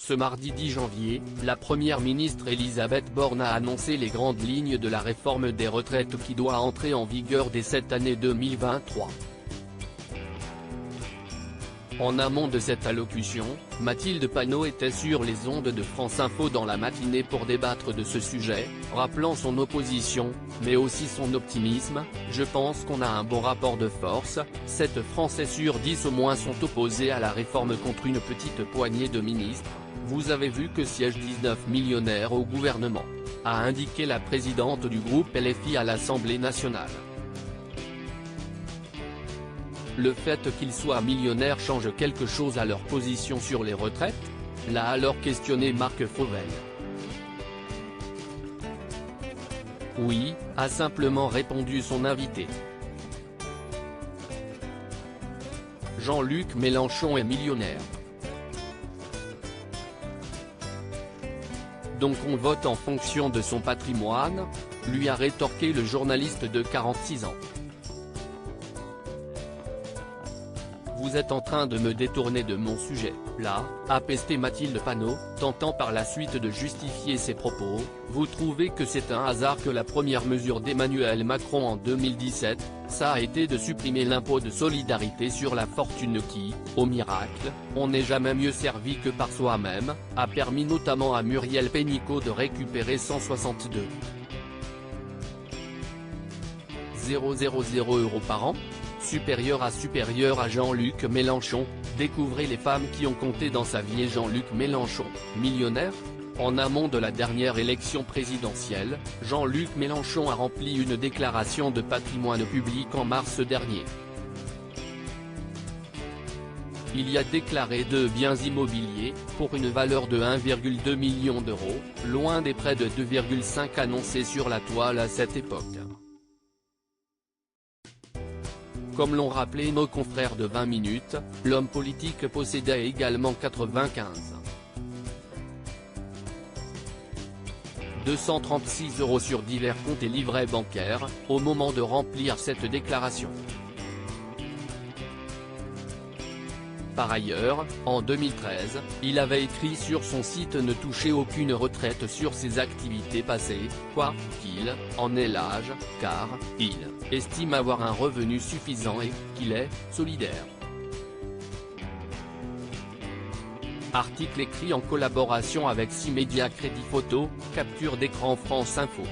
Ce mardi 10 janvier, la première ministre Elisabeth Borne a annoncé les grandes lignes de la réforme des retraites qui doit entrer en vigueur dès cette année 2023. En amont de cette allocution, Mathilde Panot était sur les ondes de France Info dans la matinée pour débattre de ce sujet, rappelant son opposition, mais aussi son optimisme. « Je pense qu'on a un bon rapport de force, 7 Français sur 10 au moins sont opposés à la réforme contre une petite poignée de ministres. Vous avez vu que siègent 19 millionnaires au gouvernement », a indiqué la présidente du groupe LFI à l'Assemblée nationale. Le fait qu'ils soient millionnaires change quelque chose à leur position sur les retraites ? L'a alors questionné Marc Fauvel. Oui, a simplement répondu son invité. Jean-Luc Mélenchon est millionnaire. Donc on vote en fonction de son patrimoine ? Lui a rétorqué le journaliste de 46 ans. Vous êtes en train de me détourner de mon sujet, là, a pesté Mathilde Panot, tentant par la suite de justifier ses propos. Vous trouvez que c'est un hasard que la première mesure d'Emmanuel Macron en 2017, ça a été de supprimer l'impôt de solidarité sur la fortune qui, au miracle, on n'est jamais mieux servi que par soi-même, a permis notamment à Muriel Pénicaud de récupérer 162 000 € par an ? Supérieur à Jean-Luc Mélenchon, découvrez les femmes qui ont compté dans sa vie. Et Jean-Luc Mélenchon, millionnaire ? En amont de la dernière élection présidentielle, Jean-Luc Mélenchon a rempli une déclaration de patrimoine public en mars dernier. Il y a déclaré 2 biens immobiliers, pour une valeur de 1,2 million d'euros, loin des près de 2,5 annoncés sur la toile à cette époque. Comme l'ont rappelé nos confrères de 20 minutes, l'homme politique possédait également 95 236 € sur divers comptes et livrets bancaires, au moment de remplir cette déclaration. Par ailleurs, en 2013, il avait écrit sur son site ne toucher aucune retraite sur ses activités passées, quoi qu'il en ait l'âge, car il estime avoir un revenu suffisant et qu'il est solidaire. Article écrit en collaboration avec 6 médias Crédit Photo, capture d'écran France Info.